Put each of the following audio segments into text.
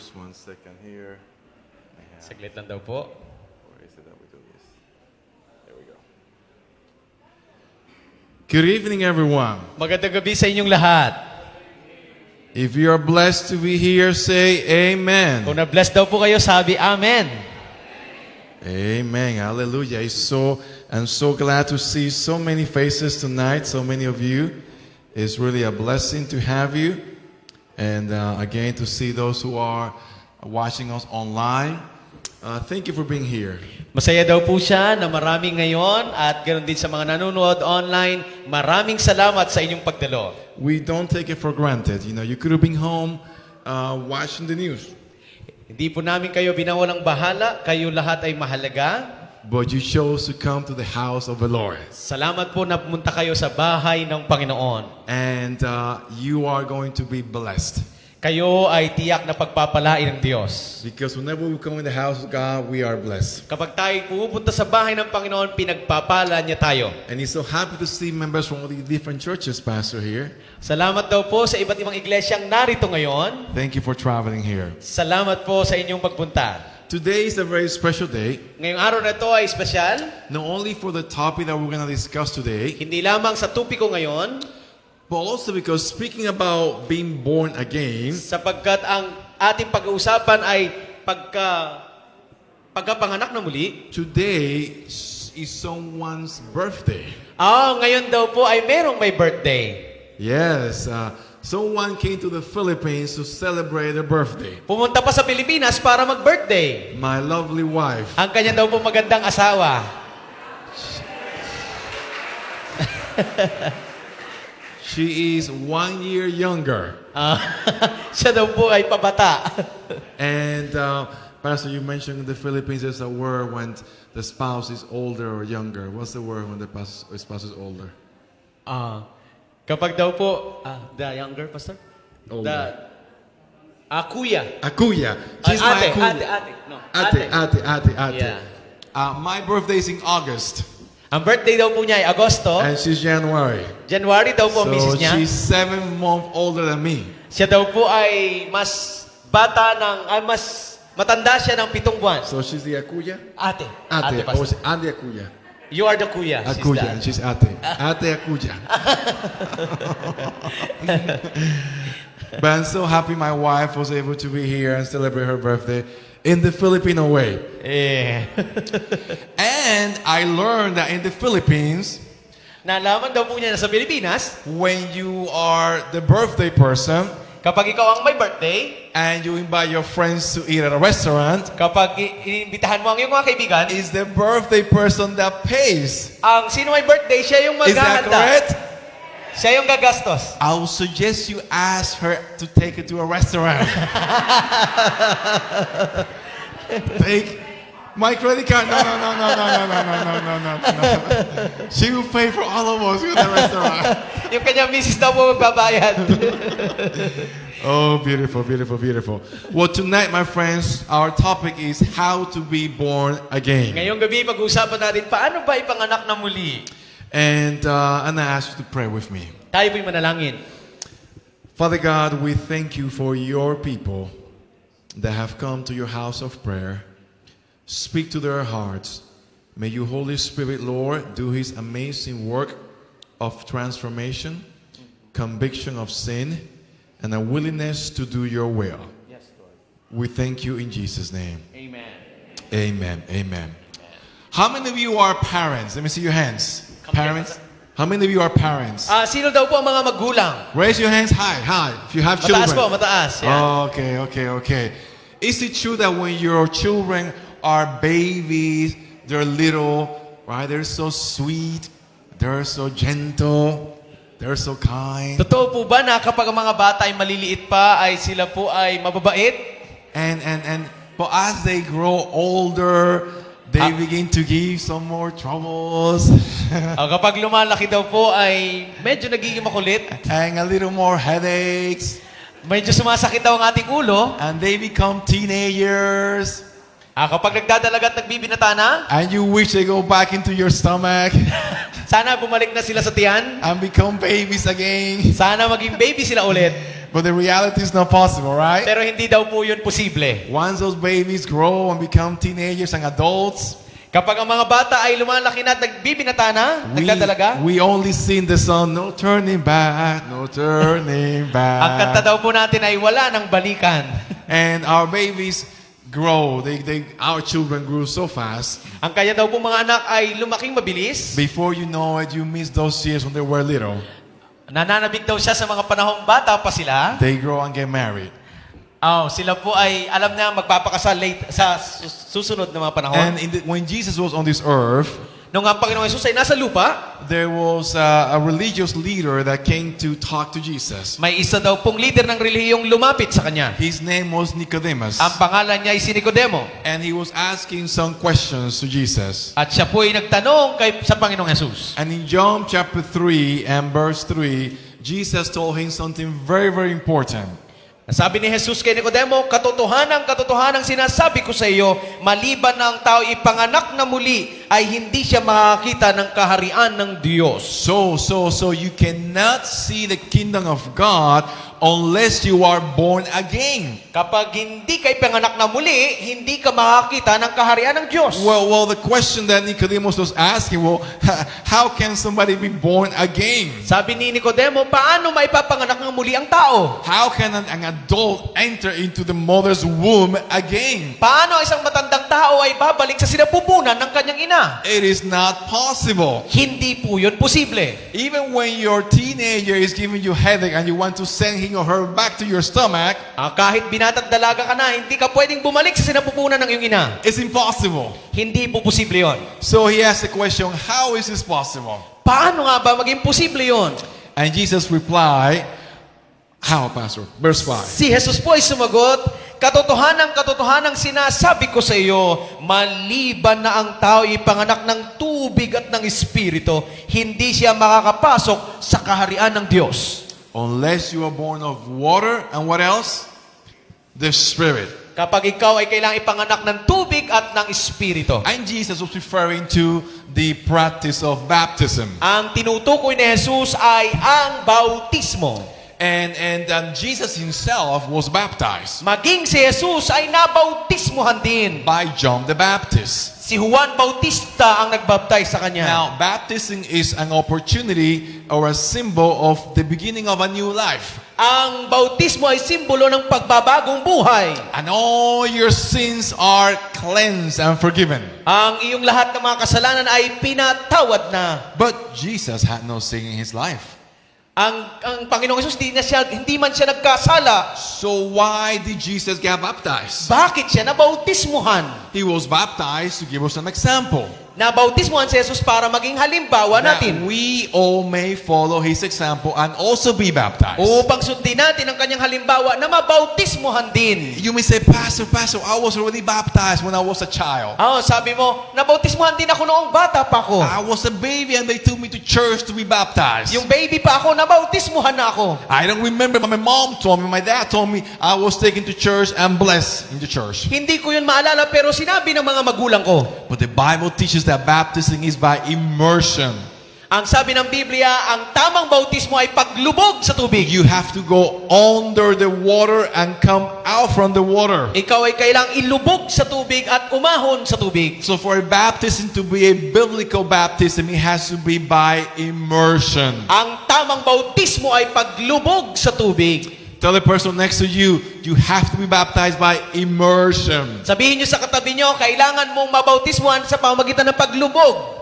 Just 1 second here. Saglit lang daw po. Where is it that we do this? There we go. Good evening, everyone. Magandang gabi sa inyong lahat. If you are blessed to be here, say amen. Kung na-bless daw po kayo, sabi Amen. Amen. Hallelujah. I'm so glad to see so many faces tonight, so many of you. It's really a blessing to have you. And again, to see those who are watching us online. Thank you for being here. Masaya daw po siya na maraming ngayon at ganoon din sa mga nanonood online. Maraming salamat sa inyong pagdalo. We don't take it for granted. You know, you could have been home watching the news. Hindi po namin kayo binawalang bahala. Kayo lahat ay mahalaga. But you chose to come to the house of the Lord. Salamat po na pumunta kayo sa bahay ng Panginoon. And you are going to be blessed. Kayo ay tiyak na pagpapalain ng Diyos. Because whenever we come in the house of God, we are blessed. Kapag tayo pumupunta sa bahay ng Panginoon, pinagpapala niya tayo. And he's so happy to see members from all the different churches, Pastor, here. Salamat daw po sa iba't ibang iglesyang narito ngayon. Thank you for traveling here. Salamat po sa inyong pagpunta. Today is a very special day, Ngayong araw na ito ay espesyal. not only for the topic that we're going to discuss today, Hindi lamang sa tupiko ngayon, but also because speaking about being born again, sapagkat ang ating pag-uusapan ay pagkapanganak na muli. today is someone's birthday. Ngayon daw po ay merong may birthday. Yes, someone came to the Philippines to celebrate their birthday. Pumunta pa sa Pilipinas para mag-birthday. My lovely wife. Ang kanya daw po magandang asawa. She is 1 year younger. Siya daw po ay pabata. And Pastor, you mentioned in the Philippines there's a word when the spouse is older or younger. What's the word when the spouse is older? Kapag daw po, the younger pastor? Older. Kuya. Akuya. She's my Ate, akuya. ate. No, Ate. Yeah. My birthday is in August. Ang birthday daw po niya ay Agosto. And she's January. January daw po ang So misis niya. she's 7 months older than me. Siya daw po ay mas mas matanda siya ng 7 buwan. So she's the Akuya? Ate. Ate. Pastor. Or is Ate Akuya? You are the kuya. She's Akuya. the And she's Ate. Ate Akuya. But I'm so happy my wife was able to be here and celebrate her birthday in the Filipino way. And I learned that in the Philippines, Nalaman daw po niya na sa Pilipinas, when you are the birthday person kapag ikaw ang may birthday, and you invite your friends to eat at a restaurant, kapag inimbitahan mo ang iyong mga kaibigan, it's the birthday person that pays. ang sino may birthday, siya yung Is that maghahanda. correct? Siya yung gagastos. I would suggest you ask her to take you to a restaurant. Take my credit card. No. She will pay for all of us with the restaurant. Yung kanyang misis daw po magbabayad. Oh, beautiful. Well, tonight, my friends, our topic is how to be born again. Ngayong gabi, pag-uusapan natin, paano ba ipanganak na muli? And I ask you to pray with me. Tayo po'y manalangin. Father God, we thank you for your people that have come to your house of prayer. Speak to their hearts. May you, Holy Spirit, Lord, do his amazing work of transformation, conviction of sin, and a willingness to do your will. Yes, Lord. We thank you in Jesus' name. Amen. Amen. How many of you are parents? Let me see your hands. Parents? How many of you are parents? Sino daw po ang mga magulang? Raise your hands high. If you have children. Mataas po, mataas. Yan. Okay. Is it true that when your children are babies, they're little, right? They're so sweet, they're so gentle, they're so kind. Totoo po ba na kapag ang mga bata ay maliliit pa, ay sila po ay mababait? But as they grow older, they begin to give some more troubles. Kapag lumalaki daw po ay medyo nagiging makulit. And a little more headaches. Medyo sumasakit daw ang ating ulo. And they become teenagers. Kapag nagdadalaga at nagbibinata na, And you wish they go back into your stomach sana bumalik na sila sa tiyan. and become babies again. Sana maging baby sila ulit. But the reality is not possible, right? Pero hindi daw po yun posible. Once those babies grow and become teenagers and adults, Kapag ang mga bata ay lumalaki na at nagbibinata na, nagdadalaga, we only sing the song, no turning back, no turning ang kanta back. daw po natin ay wala ng balikan. And our babies grow. Our children grew so fast. Ang kanya daw po mga anak ay lumaking mabilis. Before you know it, you miss those years when they were little. Nananabik daw siya sa mga panahong bata pa sila. They grow and get married. Sila po ay alam na magpapakasal late sa susunod na mga panahon. And when Jesus was on this earth, Nung ang Panginoong Yesus ay nasa lupa, there was a religious leader that came to talk to Jesus. may isa daw pong leader ng relihiyong lumapit sa kanya. His name was Nicodemus. Ang pangalan niya ay si Nicodemo. And he was asking some questions to Jesus. At siya po ay nagtanong sa Panginoong Yesus. And in John chapter 3 and verse 3, Jesus told him something very, very important. Sabi ni Jesus kay Nicodemo, katotohanan sinasabi ko sa iyo, maliban na ang tao ipanganak na muli, ay hindi siya makakita ng kaharian ng Diyos. So you cannot see the kingdom of God unless you are born again. Kapag hindi ka ipanganak na muli, hindi ka makakita ng kaharian ng Diyos. Well, the question that Nicodemus was asking, how can somebody be born again? Sabi ni Nicodemo, paano maipapanganak ng muli ang tao? How can an adult enter into the mother's womb again? Paano isang matandang tao ay babalik sa sinapupunan ng kanyang ina? It is not possible. Hindi po yun posible. Even when your teenager is giving you headache and you want to send him or her back to your stomach, Kahit binatag dalaga ka na, hindi ka pwedeng bumalik sa sinapupunan ng iyong ina. it's impossible. Hindi po posible yon. So he asked the question, how is this possible? Paano nga ba maging posible yon? And Jesus replied, how, Pastor? Verse 5. Si Jesus po ay sumagot, katotohanan sinasabi ko sa iyo, maliban na ang tao ipanganak ng tubig at ng espiritu, hindi siya makakapasok sa kaharian ng Diyos. Unless you are born of water and what else? The Spirit. Kapag ikaw ay kailangang ipanganak ng tubig at ng espiritu. And Jesus was referring to the practice of baptism. Ang tinutukoy ni Jesus ay ang bautismo. And Jesus himself was baptized Maging si Jesus ay nabautismohan din. by John the Baptist. Si Juan Bautista ang nagbaptize sa kanya. Now, baptism is an opportunity or a symbol of the beginning of a new life. Ang bautismo ay simbolo ng pagbabagong buhay. And all your sins are cleansed and forgiven. Ang iyong lahat ng mga kasalanan ay pinatawad na. But Jesus had no sin in his life. Ang Panginoong Hesus hindi man siya nagkasala. So why did Jesus get baptized? Bakit siya nabautismohan? He was baptized to give us an example. Nabautismohan si Jesus para maging halimbawa That natin. we all may follow his example and also be baptized. Upang sundin natin ang kanyang halimbawa na mabautismohan din. You may say, Pastor, I was already baptized when I was a child. Sabi mo, nabautismohan din ako noong bata pa ako. I was a baby and they took me to church to be baptized. Yung baby pa ako, nabautismohan na ako. I don't remember, but my mom told me, my dad told me, I was taken to church and blessed in the church. Hindi ko yun maalala pero sinabi ng mga magulang ko. But the Bible teaches that baptism is by immersion. Ang sabi ng Biblia, ang tamang bautismo ay paglubog sa tubig. You have to go under the water and come out from the water. Ikaw ay kailangang ilubog sa tubig at umahon sa tubig. So for a baptism to be a biblical baptism, it has to be by immersion. Ang tamang bautismo ay paglubog sa tubig. Tell the person next to you, you have to be baptized by immersion. Sabihin nyo sa katabi nyo, kailangan mong mabautismohan sa pamamagitan ng paglubog.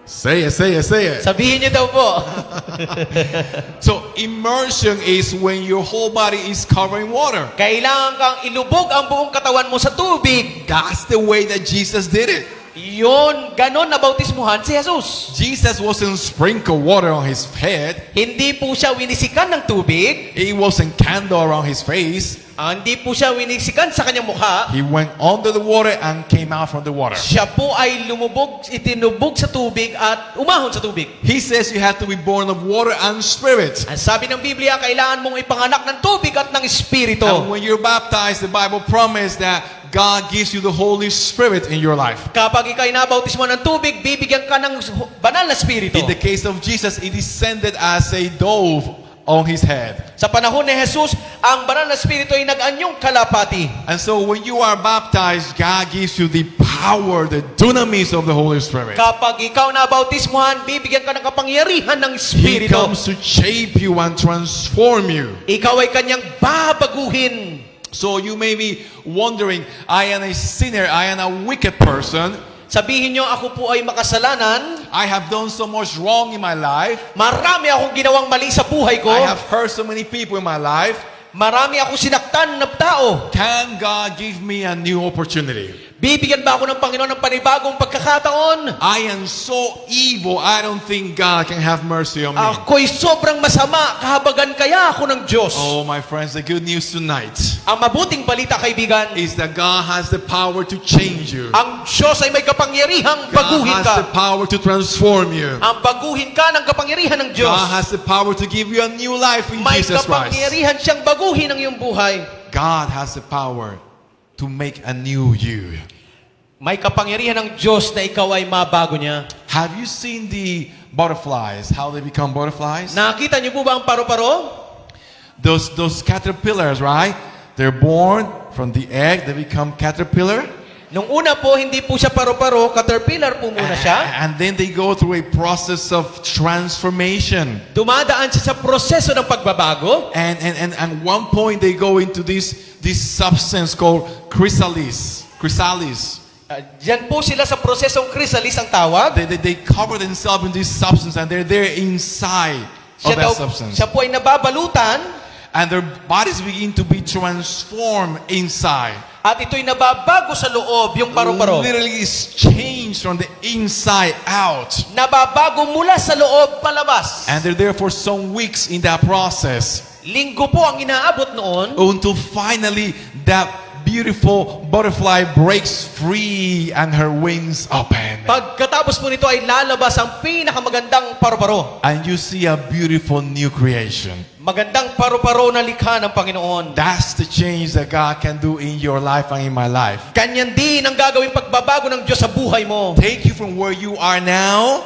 Say it. Sabihin nyo daw po. So immersion is when your whole body is covered in water. Kailangan kang ilubog ang buong katawan mo sa tubig. That's the way that Jesus did it. Yun, ganon na bautismuhan si Jesus. Jesus wasn't sprinkle water on his head. Hindi po siya winisikan ng tubig. It wasn't candle around his face. Hindi po siya winisikan sa kanyang mukha. He went under the water and came out from the water. Siya po ay itinubog sa tubig at umahon sa tubig. He says you have to be born of water and spirit. Ang sabi ng Biblia, kailangan mong ipanganak ng tubig at ng espiritu. And when you're baptized, the Bible promised that God gives you the Holy Spirit in your life. Kapag ikay nabautismo ng tubig, bibigyan ka ng banal na spirito. In the case of Jesus, it descended as a dove on his head. Sa panahon ni Jesus, ang banal na spirito ay nag-anyong kalapati. And so when you are baptized, God gives you the power, the dunamis of the Holy Spirit. Kapag ikaw nabautismohan, bibigyan ka ng kapangyarihan ng He spirito. comes to shape you and transform you. Ikaw ay kanyang babaguhin. So you may be wondering, I am a sinner, I am a wicked person. Sabihin nyo, ako po ay makasalanan. I have done so much wrong in my life. Marami akong ginawang mali sa buhay ko. I have hurt so many people in my life. Marami akong sinaktan na tao. Can God give me a new opportunity? Bibigyan ba ako ng Panginoon ng panibagong pagkakataon? I am so evil, I don't think God can have mercy on me. Ako'y sobrang masama, kahabagan kaya ako ng Diyos. Oh, my friends, the good news tonight Ang mabuting balita, kaibigan, is that God has the power to change you. ang Diyos ay may kapangyarihang God baguhin has the ka. power to transform you. Ang baguhin ka ng kapangyarihan ng Diyos. God has the power to give you a new life in May Jesus Christ. kapangyarihan siyang baguhin ang iyong buhay. God has the power to make a new you. May kapangyarihan ng Diyos na ikaw ay mabago niya. Have you seen the butterflies, how they become butterflies? Nakita niyo po ba ang paru-paro? Those caterpillars, right? They're born from the egg, they become caterpillar. Nung una po, hindi po siya paru-paro, caterpillar po muna siya. And then they go through a process of transformation. Dumadaan siya sa proseso ng pagbabago. And at one point they go into this substance called chrysalis. Diyan po sila sa prosesong chrysalis ang tawag. They cover themselves in this substance and they're there inside of that substance. Siya po ay nababalutan And their bodies begin to be transformed inside. at ito'y nababago sa loob, yung paru-paro. Literally is changed from the inside out. Nababago mula sa loob palabas. And they're there for some weeks in that process Linggo po ang inaabot noon until finally that beautiful butterfly breaks free and her wings open. Pagkatapos po nito ay lalabas ang pinakamagandang paru-paro. And you see a beautiful new creation. Magandang paru-paro na likha ng Panginoon. That's the change that God can do in your life and in my life. Ganyan din ang gagawing pagbabago ng Diyos sa buhay mo. Take you from where you are now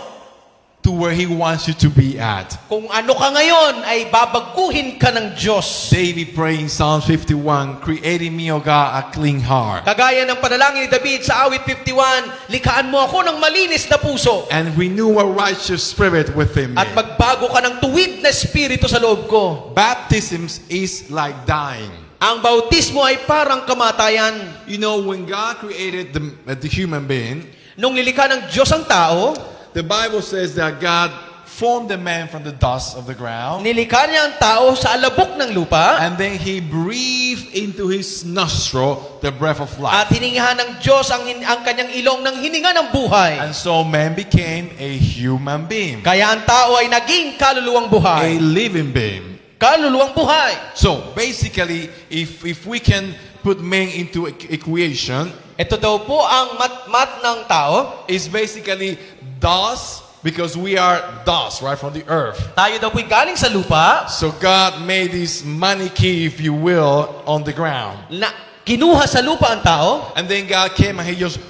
to where He wants you to be at. Kung ano ka ngayon ay babaguhin ka ng Diyos. David praying Psalm 51, creating me, O God, a clean heart. Kagaya ng panalangin ni David sa awit 51, likhaan mo ako ng malinis na puso And renew a righteous spirit within me. at magbago ka ng tuwid na espiritu sa loob ko. Baptisms is like dying. Ang bautismo ay parang kamatayan. You know, when God created the human being, Nung nilikha ng Diyos ang tao, the Bible says that God formed the man from the dust of the ground. nilikha niya ang tao sa alabok ng lupa And then He breathed into his nostril the breath of life. at hiningahan ng Diyos ang kanyang ilong ng hininga ng buhay. And so man became a human being, Kaya ang tao ay naging kaluluwang a buhay. living being. Kaluluwang buhay. So basically, if we can put man into equation, Ito daw po ang mat ng tao. it's basically dust, because we are dust, right, from the earth. Tayo daw po'y galing sa lupa So God made this mannequin, if you will, on the ground. na kinuha sa lupa ang tao And then God came and He just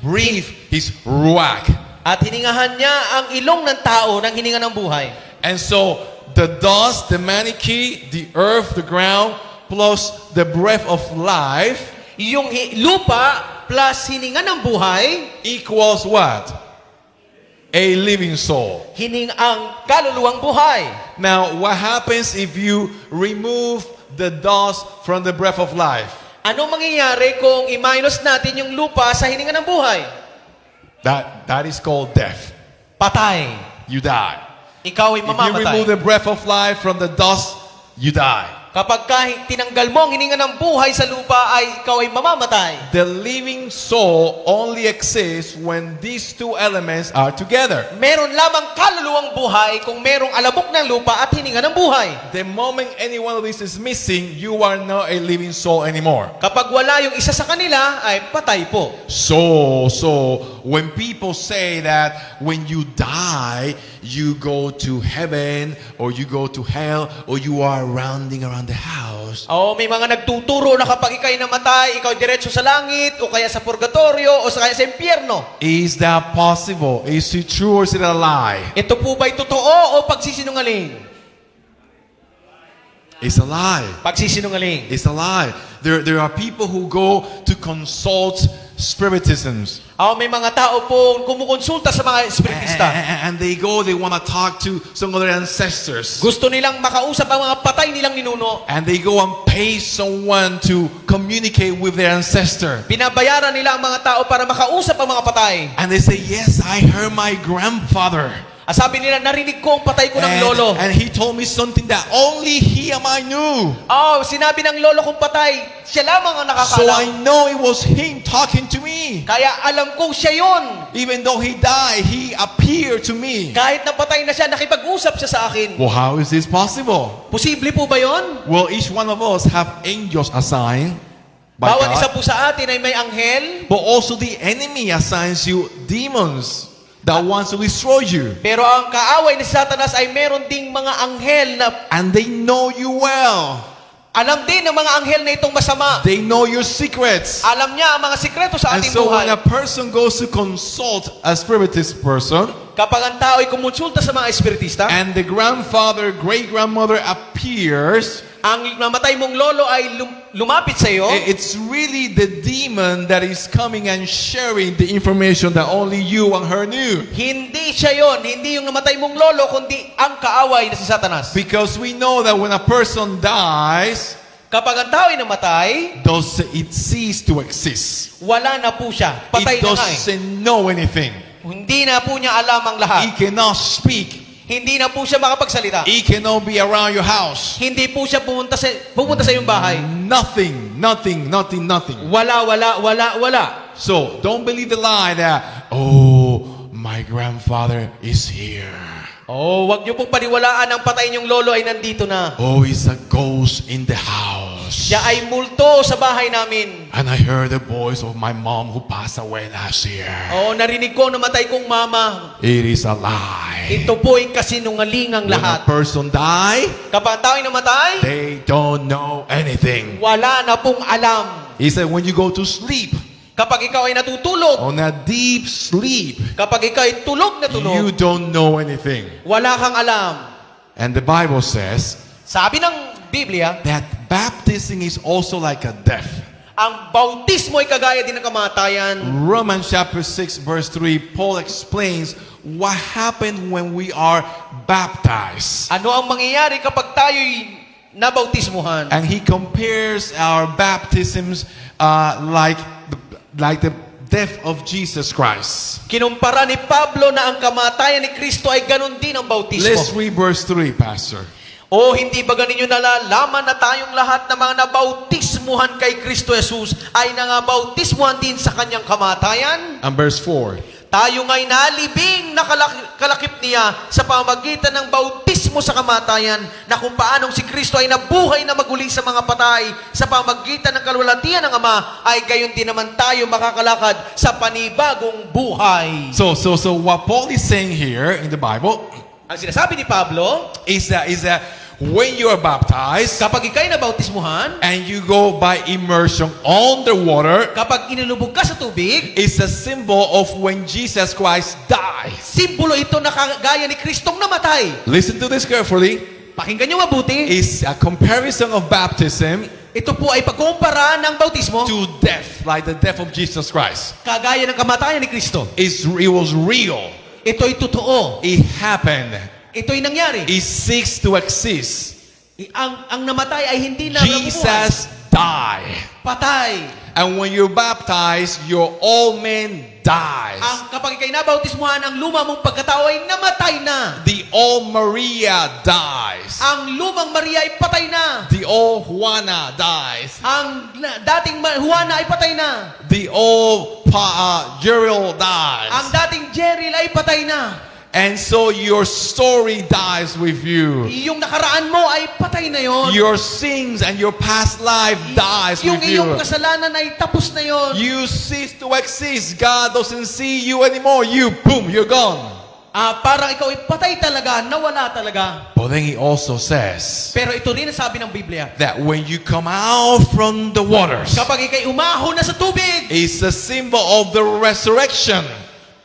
breathed His ruach. at hiningahan niya ang ilong ng tao ng hininga ng buhay. And so the dust, the mannequin, the earth, the ground, plus the breath of life Yung lupa plus hininga ng buhay, equals what? A living soul. ang kaluluwang buhay. Now, what happens if you remove the dust from the breath of life? Ano mangyayari kung i-minus natin yung lupa sa hininga ng buhay? That is called death. Patay. You die. Ikaw ay If you remove mamamatay. the breath of life from the dust, you die. Kapag tinanggal mo ang hininga ng buhay sa lupa, ay ikaw ay mamamatay. The living soul only exists when these two elements are together. Meron lamang kaluluwang buhay kung merong alabok ng lupa at hininga ng buhay. The moment any one of these is missing, you are not a living soul anymore. Kapag wala yung isa sa kanila, ay patay po. So when people say that when you die, you go to heaven or you go to hell or you are rounding around the house. O may mga nagtuturo na kapag ikay namatay, ikaw diretso sa langit, o kaya sa purgatorio, o kaya sa impyerno. Is that possible? Is it true or is it a lie? Ito po ba'y totoo o pagsisinungaling? It's a lie. Pagsisinungaling. It's a lie. There are people who go to consult spiritisms. O may mga tao po kumukonsulta sa mga espiritista. And they want to talk to some of their ancestors. Gusto nilang makausap ang mga patay nilang ninuno. And they go and pay someone to communicate with their ancestor. Binabayaran nila ang mga tao para makausap ang mga patay. And they say, yes, I heard my grandfather. Sabi nila, narinig ko ang patay ko ng lolo. And he told me something that only he and I knew. Oh, sinabi ng lolo kong patay, siya lamang ang So I nakakaalam. know it was him talking to me. Kaya alam kong siya yun. Even though he died, he appeared to me. Kahit napatay na siya, nakipag-usap siya sa akin. Well, how is this possible? Posible po ba yun? Well, each one of us have angels assigned by Bawat isa God. po sa atin ay may anghel. But also the enemy assigns you demons that wants to destroy you. Pero ang kaaway ni Satanas ay meron ding mga anghel na And they know you well. alam din ng mga anghel na itong masama. They know your secrets. Alam niya ang mga sikreto sa And ating so when buhay. a person goes to consult a spiritist person, Kapag ang tao ay kumonsulta sa mga espiritista, and the grandfather, great-grandmother appears, ang namatay mong lolo ay lumapit sa iyo, it's really the demon that is coming and sharing the information that only you and her knew. hindi siya yon, hindi yung namatay mong lolo, kundi ang kaaway na si Satanas. Because we know that when a person dies, Kapag ang tao ay namatay, it ceases to exist. wala na po siya. Patay It na nga eh. doesn't know anything. Hindi na po niya alam ang lahat. It cannot speak. Hindi na po siya makapagsalita. It cannot be around your house. Hindi po siya pumunta sa iyong bahay. Nothing. Wala. So don't believe the lie that, oh, my grandfather is here. Oh, wag niyo pong paniwalaan ang patay niyong lolo ay nandito na. Oh, it's a ghost in the house. Siya ay multo sa bahay namin. And I heard the voice of my mom who passed away last year. Oh, narinig ko ang namatay kong mama. It is a lie. Ito po ay kasinungalingang When a lahat. person die, Kapag ang tao ay namatay, they don't know anything. wala na pong alam. He said when you go to sleep, Kapag ikaw ay natutulog, on a deep sleep, kapag ikaw ay tulog na you tulog, don't know anything. wala kang alam. And the Bible says Sabi ng Biblia, that baptism is also like a death. ang bautismo ay kagaya din ng kamatayan. Romans chapter 6 verse 3, Paul explains what happened when we are baptized. Ano ang mangyayari kapag tayo'y nabautismuhan? And he compares our baptisms like the death of Jesus Christ. Kinumpara ni Pablo na ang kamatayan ni Kristo ay ganun din ang Let's bautismo. read verse 3, Pastor. O hindi ba ganinyo nalalaman na tayong lahat na mga nabautismuhan kay Kristo Jesus ay nangabautismuhan din sa kanyang kamatayan? And verse 4. Tayo nga'y nalibing na kalakip niya sa pamamagitan ng bautismo sa kamatayan na kung paanong si Kristo ay nabuhay na maguli sa mga patay sa pamamagitan ng kalwalatian ng Ama ay gayon din naman tayo makakalakad sa panibagong buhay. So what Paul is saying here in the Bible Ang sinasabi ni Pablo, is that when you are baptized kapag ikay nabautismuhan, and you go by immersion underwater, kapag inilubog ka sa tubig, it's a symbol of when Jesus Christ died. simbolo ito na kagaya ni Kristong namatay. Listen to this carefully. Pakinggan nyo mabuti. It's a comparison of baptism Ito po ay pagkumpara ng bautismo to death, like the death of Jesus Christ. kagaya ng kamatayan ni Kristo. It was real. Ito'y totoo. It happened. Ito'y nangyari. It ceased to exist. Ang namatay ay hindi na nabubuhay. Jesus died. Patay. And when you're baptized, your old man dies. Kapag ikay nabautismuhan, ang luma mong pagkatao ay namatay na. The old Maria dies. Ang lumang Maria ay patay na. The old Juana dies. Ang dating Juana ay patay na. The old Jeriel dies. Ang dating Jerry ay patay na. And so your story dies with you. Yung nakaraan mo ay patay na yon. Your sins and your past life dies Yung with you. iyong kasalanan ay tapos na yon. You cease to exist. God doesn't see you anymore. Boom, you're gone. Parang ikaw ay patay talaga, nawala talaga. But then he also says Pero ito rin ang sabi ng Biblia. that when you come out from the waters, Kapag ikay umahon na sa tubig, it's a symbol of the resurrection.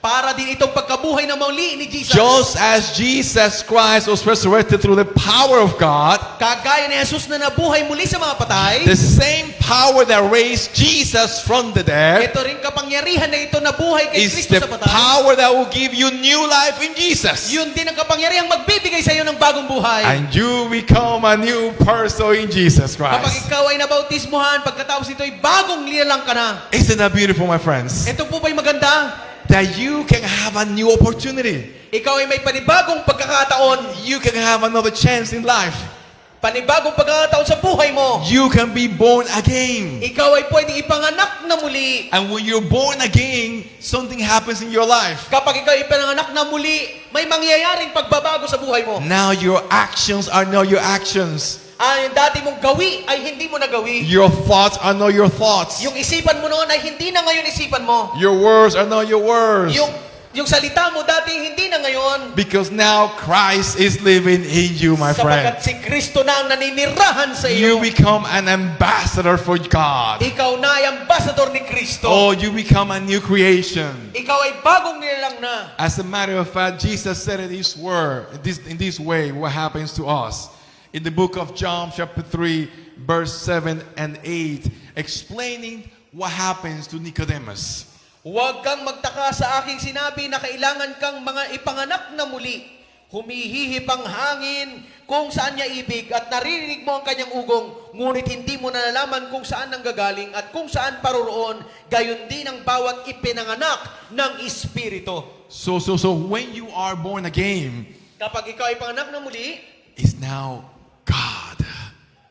para din itong pagkabuhay na muli ni Jesus. Just as Jesus Christ was resurrected through the power of God, Kagaya ni Jesus na nabuhay muli sa mga patay, the same power that raised Jesus from the dead ito rin kapangyarihan na ito nabuhay kay is Kristo the sa patay. power that will give you new life in Jesus. Yun din ang kapangyarihang magbibigay sa iyo ng bagong buhay. And you become a new person in Jesus Kapag Christ. ikaw ay nabautismuhan, pagkatapos ito ay bagong nilalang ka na. Isn't that beautiful, my friends? Ito po ba'y maganda? That you can have a new opportunity. Ikaw ay may panibagong pagkakataon. You can have another chance in life. Panibagong pagkakataon sa buhay mo. You can be born again. Ikaw ay pwedeng ipanganak na muli. And when you're born again, something happens in your life. Kapag ikaw ay ipanganak na muli, may mangyayaring pagbabago sa buhay mo. Now your actions are not your actions. Yung dati mong gawi ay hindi mo nagawi. Your thoughts are not your thoughts. Yung isipan mo noon ay hindi na ngayon isipan mo. Your words are not your words. Yung salita mo dati hindi na ngayon. Because now Christ is living in you, my friend. Sapagkat si Kristo na ang naninirahan sa You iyo. become an ambassador for God. Ikaw na ay ambassador ni Kristo. Oh, you become a new creation. Ikaw ay bagong nilalang na. As a matter of fact, Jesus said in His word, in this way, what happens to us. In the book of John chapter 3, verse 7 and 8, explaining what happens to Nicodemus. Huwag kang magtaka sa aking sinabi na kailangan kang mga ipanganak na muli. Humihihip ang hangin kung saan niya ibig at naririnig mo ang kanyang ugong, ngunit hindi mo nalalaman kung saan nanggagaling at kung saan paroroon, gayon din ang bawat ipinanganak ng Espiritu. So when you are born again, Kapag ikaw ay panganak na muli, it's now God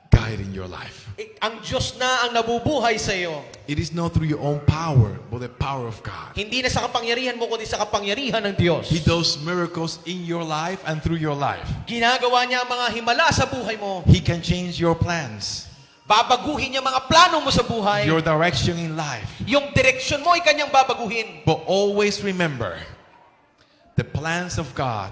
guiding your life. ang Diyos na ang nabubuhay sa iyo. It is not through your own power, but the power of God. Hindi na sa kapangyarihan mo, kundi sa kapangyarihan ng Diyos. He does miracles in your life and through your life. Ginagawa niya ang mga himala sa buhay mo. He can change your plans, Babaguhin niya mga plano mo sa buhay. your direction in life. Yung direksyon mo ay kanyang babaguhin. But always remember, the plans of God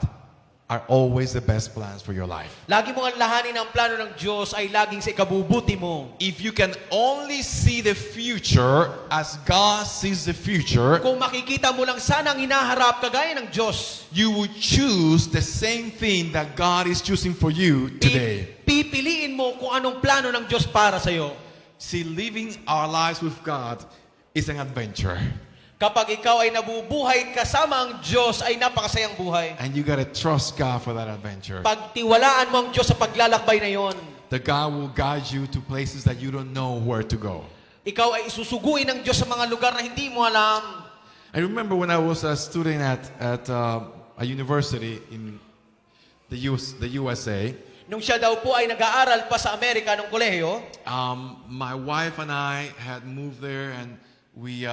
are always the best plans for your life. Lagi mong alalahanin ang plano ng Diyos ay laging sa ikabubuti mo. If you can only see the future as God sees the future, Kung makikita mo lang sana ang hinaharap kagaya ng Diyos, you would choose the same thing that God is choosing for you today. pipiliin mo kung anong plano ng Diyos para sa iyo. See, living our lives with God is an adventure. Kapag ikaw ay nabubuhay kasama ang Diyos, ay napakasayang buhay. And you gotta trust God for that adventure. Pagtiwalaan mo ang Diyos sa paglalakbay na yon, That God will guide you to places that you don't know where to go. ikaw ay isusuguin ng Diyos sa mga lugar na hindi mo alam. I remember when I was a student at a university in the USA, Nung siya daw po ay nag-aaral pa sa Amerika ng kolehiyo, my wife and I had moved there and we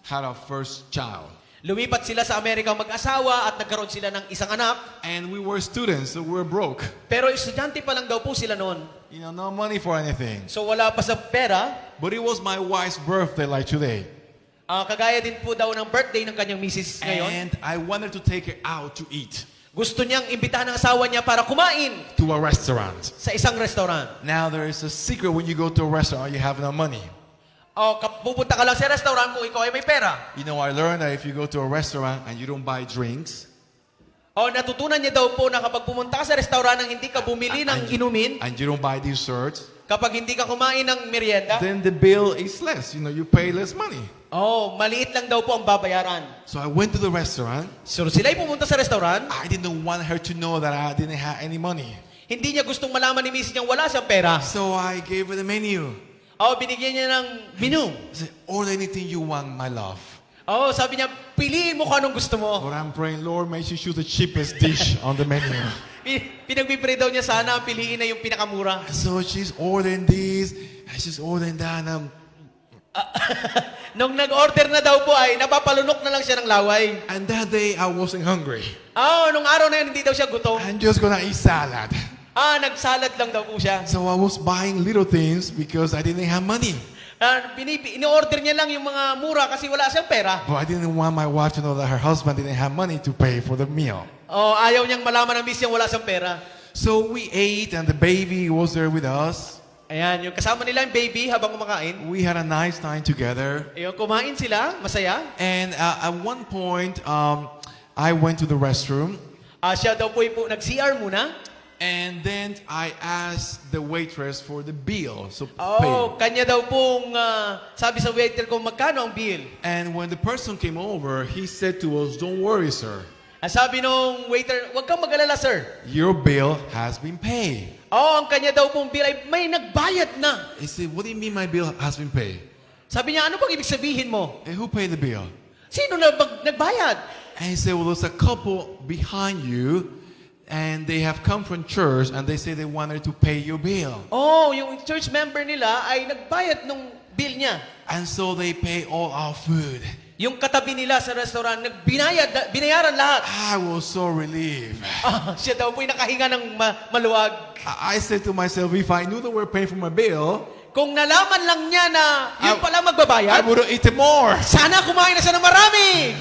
had our first child. lumipat sila sa Amerika mag-asawa at nagkaroon sila ng isang anak. And we were students, so we were broke. Pero estudyante pa lang daw po sila noon. You know, no money for anything. So wala pa sa pera. But it was my wife's birthday like today. Kagaya din po daw ng birthday ng kanyang misis ngayon. And I wanted to take her out to eat Gusto niyang imbitahan ng asawa niya para kumain to a restaurant. sa isang restaurant. Now there is a secret when you go to a restaurant, you have no money. Pupunta ka lang sa restaurant kung ikaw ay may pera. You know, I learned that if you go to a restaurant and you don't buy drinks, Natutunan niya daw po na kapag pumunta ka sa restaurant nang hindi ka bumili ng inumin, and you don't buy desserts, kapag hindi ka kumain ng merienda, then the bill is less. You know, you pay less money. maliit lang daw po ang babayaran. So I went to the restaurant. So sila'y pumunta sa restaurant, I didn't want her to know that I didn't have any money. hindi niya gustong malaman ni misis niyang wala siyang pera. So I gave her the menu. Binigyan niya ng menu. I said, order anything you want, my love. Sabi niya, piliin mo kung anong gusto mo. But I'm praying, Lord, may she choose the cheapest dish on the menu. Pinagpipray daw niya sana, piliin na yung pinakamura. So she's ordering this, and she's ordering that, and Nung nag-order na daw po ay napapalunok na lang siya ng laway. and that day I wasn't hungry. Nung araw na yun, hindi daw siya gutom. I'm just gonna eat salad. Nagsalad lang daw po siya. So I was buying little things because I didn't have money. Ini-order niya lang yung mga mura kasi wala siyang pera. But I didn't want my wife to know that her husband didn't have money to pay for the meal. Ayaw niyang malaman ng miss niyang wala siyang pera. So we ate and the baby was there with us. Ayan, yung kasama nila yung baby habang kumakain. We had a nice time together. Ayun, kumain sila, masaya. And at one point, I went to the restroom. Siya daw po yung nag-CR muna. And then I asked the waitress for the bill. So Kanya daw pong sabi sa waiter kung magkano ang bill. And when the person came over, he said to us, "Don't worry, sir. Sabi nung waiter, huwag kang mag-alala, sir. Your bill has been paid." Ang kanya daw pong bill ay may nagbayad na. He said, "What do you mean my bill has been paid?" Sabi niya, ano bang ibig sabihin mo? And who paid the bill? Sino na nagbayad? And he said, "Well, there's a couple behind you, and they have come from church, and they say they wanted to pay your bill. Yung church member nila ay nagbayad nung bill niya. And so they pay all our food." Yung katabi nila sa restaurant, binayaran lahat. I was so relieved. Siya daw po'y nakahinga ng maluwag. I said to myself, if I knew they were paying for my bill, Kung nalaman lang niya na yung pala I magbabayad, would have eaten more. sana kumain na siya ng marami.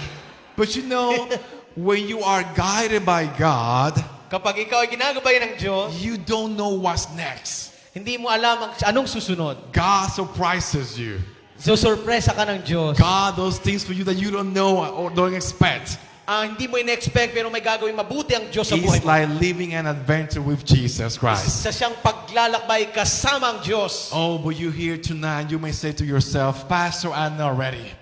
But you know, when you are guided by God, Kapag ikaw ay ginagabayan ng Diyos, you don't know what's next. hindi mo alam anong susunod. God surprises you. So, sorpresa ka ng Diyos. God does things for you that you don't know or don't expect. Hindi mo in-expect pero may gagawin mabuti ang Diyos sa buhay It's mo. like living an adventure with Jesus Christ. Sa siyang paglalakbay kasama ang Diyos. Oh, but you here tonight, you may say to yourself, "Pastor, I'm not ready."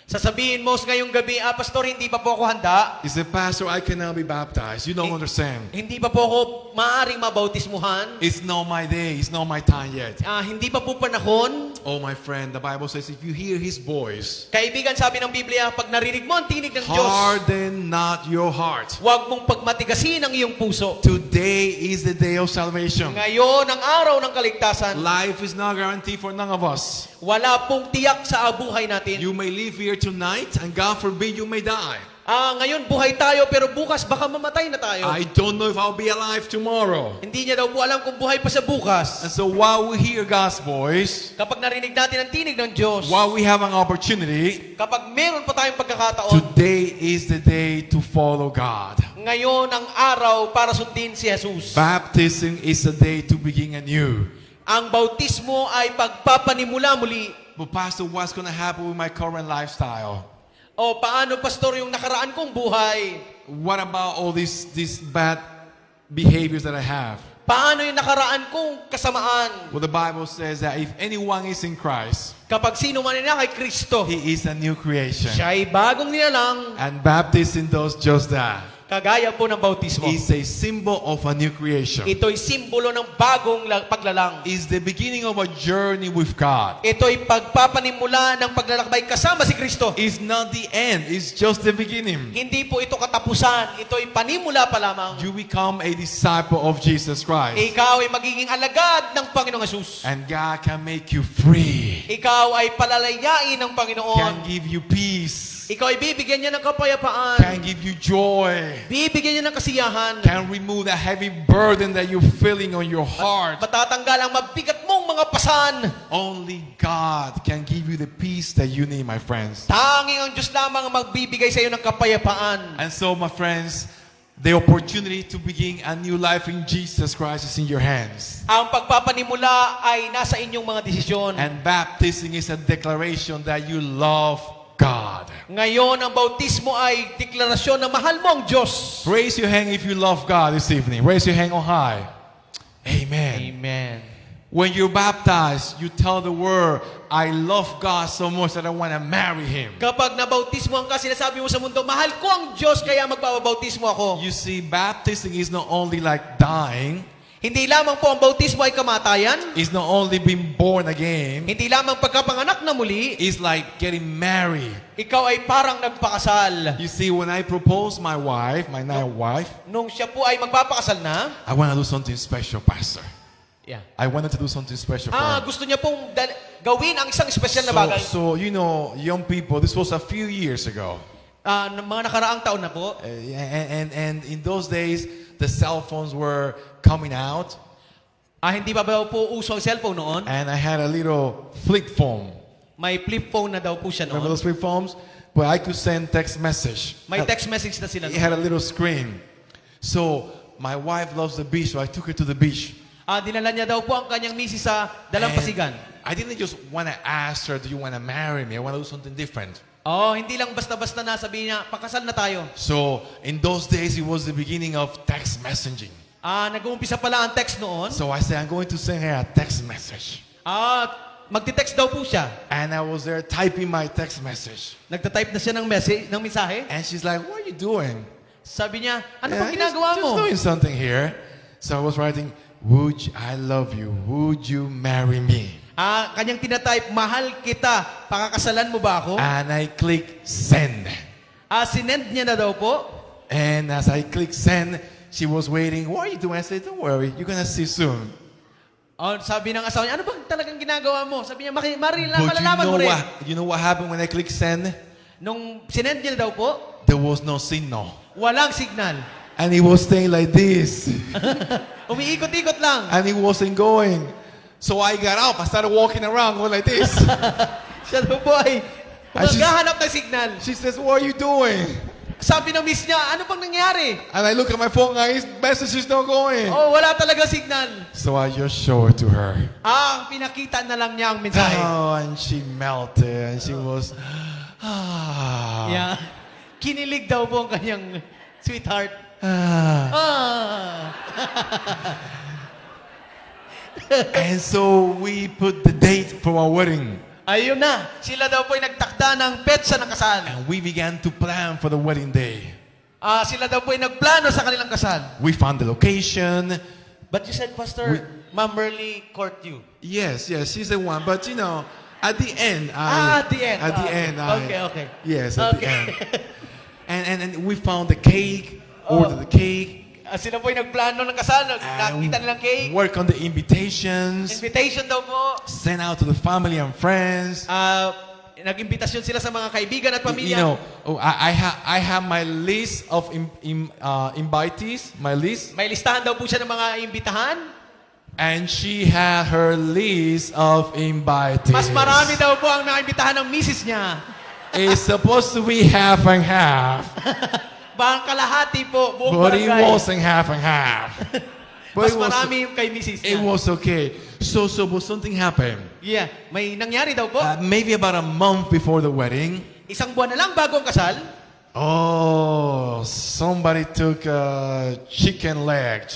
Sasabihin mo ngayong gabi, Pastor, hindi pa po ako handa. He said, "Pastor, I cannot be baptized." You don't understand. Hindi pa po ako maaaring mabautismuhan. It's not my day. It's not my time yet. Hindi pa po panahon. Oh, my friend, the Bible says if you hear His voice, Kaibigan, sabi ng Biblia, pag narinig mo ang tinig ng Diyos, harden not your heart. huwag mong pagmatigasin ang iyong puso. Today is the day of salvation. Ngayon, ang araw ng kaligtasan, Life is not guaranteed for none of us. wala pong tiyak sa buhay natin. You may live here tonight, and God forbid you may die. Ngayon, buhay tayo, pero bukas baka mamatay na tayo. I don't know if I'll be alive tomorrow. Hindi niya daw po alam kung buhay pa sa bukas. And so while we hear God's voice, Kapag narinig natin ang tinig ng Diyos, while we have an opportunity, kapag meron pa tayong pagkakataon, today is the day to follow God. ngayon ang araw para sundin si Jesus. Baptism is a day to begin anew. Ang bautismo ay pagpapanimula muli. But Pastor, what's going to happen with my current lifestyle? Paano, Pastor, yung nakaraan kong buhay? What about all these bad behaviors that I have? Paano yung nakaraan kong kasamaan? Well, the Bible says that if anyone is in Christ, Kapag sino man na kay Kristo, he is a new creation. siya ay bagong nilalang, And baptism does just that. kagaya po ng bautismo. It's a symbol of a new creation. Ito'y simbolo ng bagong paglalang. It's the beginning of a journey with God. Ito'y pagpapanimula ng paglalakbay kasama si Kristo. It's not the end, it's just the beginning. Hindi po ito katapusan. Ito'y panimula pa lamang. You become a disciple of Jesus Christ. Ikaw ay magiging alagad ng Panginoong Jesus. And God can make you free. Ikaw ay palalayain ng Panginoon. Can give you peace. Ikaw ay bibigyan niya ng kapayapaan. Can give you joy. Bibigyan niya ng kasiyahan. Can remove that heavy burden that you're feeling on your heart. Matatanggal ang mabigat mong mga pasan. Only God can give you the peace that you need, my friends. Tanging ang Diyos lamang ang magbibigay sa iyo ng kapayapaan. And so, my friends, the opportunity to begin a new life in Jesus Christ is in your hands. Ang pagpapanimula ay nasa inyong mga desisyon. And baptism is a declaration that you love God. Ngayon, ang bautismo ay deklarasyon na mahal mo ang Diyos. Raise your hand if you love God this evening. Raise your hand on high. Amen. Amen. When you're baptized, you tell the world, "I love God so much that I want to marry Him." Kapag nabautismo ang ka, sinasabi mo sa mundo, mahal ko ang Diyos, kaya magpapabautismo ako. You see, baptism is not only like dying, Hindi lamang po ang bautismo ay kamatayan. it's not only being born again, Hindi lamang pagkapanganak na muli. it's like getting married. Ikaw ay parang nagpakasal. You see, when I proposed my wife, my now wife, Nung siya po ay magpapakasal na, I want to do something special, Pastor. yeah. I wanted to do something special for her. Gusto niya pong gawin ang isang espesyal na bagay. So, you know, young people, this was a few years ago. Mga nakaraang taon na po. And in those days, the cell phones were coming out. Hindi pa ba po uso ang cellphone noon? And I had a little flip phone. May flip phone na daw po siya Remember noon. those flip phones? But I could send text message. May text message na sila It noon. had a little screen. So my wife loves the beach, so I took her to the beach. Dinala niya daw po ang kanyang misis sa Dalampasigan. I didn't just want to ask her, do you want to marry me? I want to do something different. Oh, hindi lang basta-basta na sabihin niya, pakasal na tayo. So in those days, it was the beginning of text messaging. Nag-uumpisa pala ang text noon. So I said, I'm going to send her a text message. Magti-text daw po siya. And I was there typing my text message. Nagta-type na siya ng message, ng mensahe. And she's like, what are you doing? Sabi niya, ano "Yeah, bang ginagawa just mo? doing something here. So I was writing, I love you. Would you marry me? Kanyang tinatype, mahal kita, pakakasalan mo ba ako? And I click send. Sinend niya na daw po. And as I click send, she was waiting. What are you doing? I said, don't worry. You're going to see soon. Sabi ng asawa niya, ano bang talagang ginagawa mo? Sabi niya, But malalaman mo rin. you know what happened when I click send? Nung sinend niya daw po, There was no signal. walang signal. And it was staying like this. Umiikot-ikot lang. And it wasn't going. So I got up. I started walking around going like this. Siya daw po ay she's- naghahanap ng signal. She says, what are you doing? Sabi ng miss niya, ano bang nangyari? And I look at my phone and his message is not going. Wala talaga signal. So I just show it to her. Pinakita na lang niya ang mensahe. Oh, and she melted. And she was, Yeah. Kinilig daw po ang kanyang sweetheart. And so we put the date for our wedding. Ayun na. Sila daw po ay nagtakda ng petsa ng kasal. And we began to plan for the wedding day. Sila daw po ay nagplano sa kanilang kasal. We found the location. But you said, Pastor, Ma'am Merly court you. Yes, she's the one. But you know, at the end, at the end. At the end, Okay. Yes, at the end. And we found the cake, ordered the cake, Sila po ay nagplano ng kasal. Nakita nilang cake. work on the invitations, Invitation daw po. send out to the family and friends. Nag-imbitasyon sila sa mga kaibigan at You pamilya. know, I have my list of invitees, my list, May listahan daw po siya ng mga imbitahan. and she had her list of invitees. Mas marami daw po ang naimbitahan ng misis niya. It's supposed to be half and half, Bang kalahati po, buong but it barangay. wasn't half and half. But Mas it was, marami yung kay misis it niya. was okay. But something happened. Yeah, may nangyari daw po. Maybe about a month before the wedding. Isang buwan na lang bago ang kasal. Oh, somebody took chicken legs.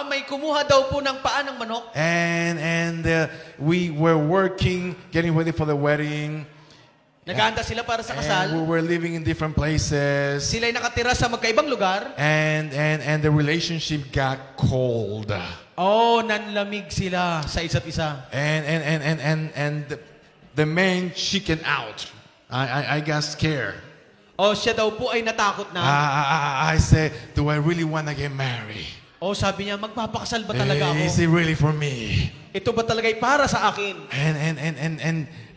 May kumuha daw po ng paa ng manok. And we were working, getting ready for the wedding. Naghahanda sila para sa And we kasal. were living in different places. Sila'y nakatira sa magkaibang lugar. And the relationship got cold. Nanlamig sila sa isa't isa. And the man chicken out. I got scared. Siya daw po ay natakot na. I said, do I really want to get married? Sabi niya, magpapakasal ba talaga Is ako? it really for me? Ito ba talaga'y para sa akin?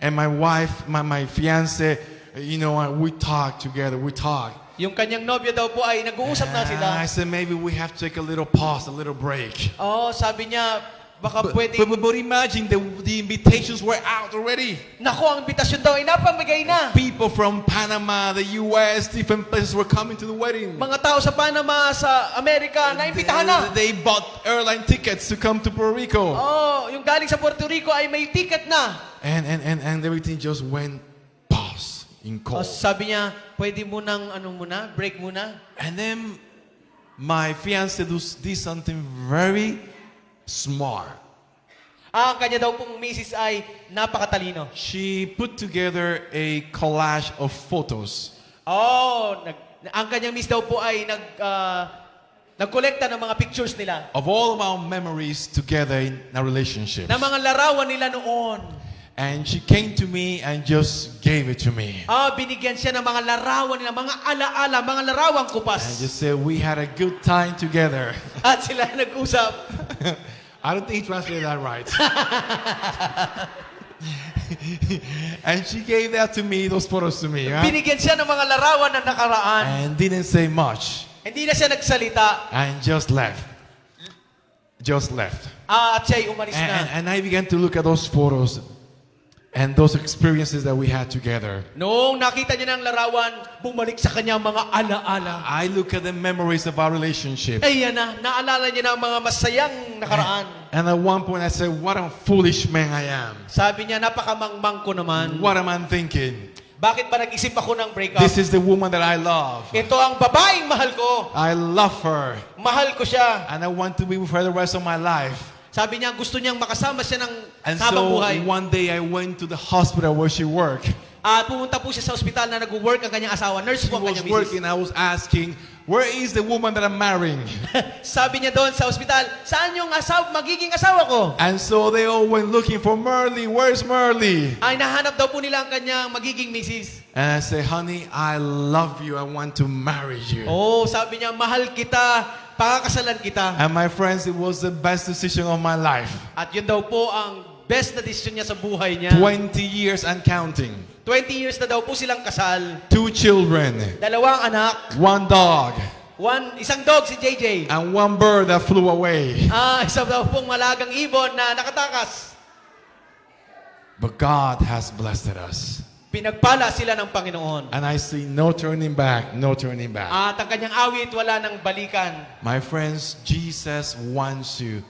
And my wife, my fiance, you know, we talk together. We talk. Yung kanyang nobya daw po ay nag-uusap na sila. I said maybe we have to take a little pause, a little break. Sabi niya, baka But, pwede. but imagine the invitations were out already. Naku, ang invitasyon daw ay napamigay na. People from Panama, the U.S., different places were coming to the wedding. Mga tao sa Panama, sa Amerika, naimbitahan na. They bought airline tickets to come to Puerto Rico. Yung galing sa Puerto Rico ay may ticket na. And everything just went pause in cold. Sabi niya, pwede mo nang break muna. And then my fiance did something very smart. Ang kanya daw pong misis ay napakatalino. She put together a collage of photos Ang kanyang miss daw po ay nagkolekta ng mga pictures nila. of all of our memories together in a relationship. Na mga larawan nila noon. And she came to me and just gave it to me. Binigyan siya ng mga larawan nila, mga alaala, mga larawang And kupas. just said, we had a good time together. At sila nag-usap. I don't think he translated that right. And she gave that to me, those photos to me. Huh? Binigyan siya ng mga larawan na nakaraan. And didn't say much. Hindi na siya nagsalita. And just left. Just left. At siya'y umalis na. And I began to look at those photos. and those experiences that we had together. Noong nakita niya ng larawan, bumalik sa kanya ang mga alaala. I look at the memories of our relationship. Ay yan na, naalala niya na ang mga masayang nakaraan. And at one point I said, what a foolish man I am. Sabi niya, napakamangmang ko naman. What am I thinking? Bakit ba nag-isip ako ng breakup? This is the woman that I love. Ito ang babaeng mahal ko. I love her. Mahal ko siya. And I want to be with her the rest of my life. Sabi niya, gusto niyang makasama siya ng And habang so buhay. one day I went to the hospital where she worked. At pumunta po siya sa ospital na nag-work ang kanyang asawa. Nurse She po ang was kanyang misis. working. I was asking, where is the woman that I'm marrying? Sabi niya doon sa ospital, saan yung magiging asawa ko? And so they all went looking for Merle. Where's Merle? Ay, nahanap daw po nila ang kanyang magiging misis. And I say, honey, I love you. I want to marry you. Oh, sabi niya, mahal kita, pakakasalan kita. And my friends, it was the best decision of my life. At yun daw po ang best na decision niya sa buhay niya. 20 years and counting. 20 years na daw po silang kasal. 2 children. 2 anak. 1 dog. Isang dog si JJ. And 1 bird that flew away. Isa daw pong malagang ibon na nakatakas. But God has blessed us. Pinagpala sila ng Panginoon. And I see no turning back, no turning back. At ang kanyang awit, wala nang balikan. My friends, Jesus wants you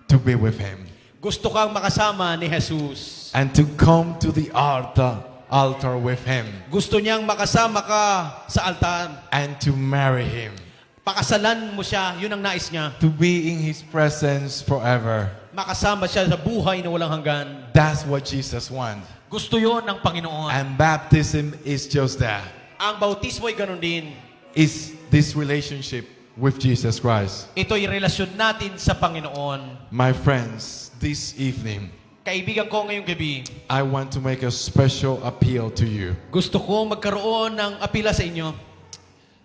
to be with Him. Gusto kang makasama ni Jesus. And to come to the altar with Him. Gusto niyang makasama ka sa altar. And to marry Him. Pakasalan mo siya, yun ang nais niya. To be in His presence forever. Makasama siya sa buhay na walang hanggan. That's what Jesus wants. Gusto yun ng Panginoon. And baptism is just that. Ang bautismo ay ganun din. It's this relationship with Jesus Christ. Ito'y relasyon natin sa Panginoon. My friends, this evening, Kaibigan ko ngayong gabi, I want to make a special appeal to you. gusto ko magkaroon ng apila sa inyo.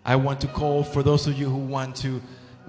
I want to call for those of you who want to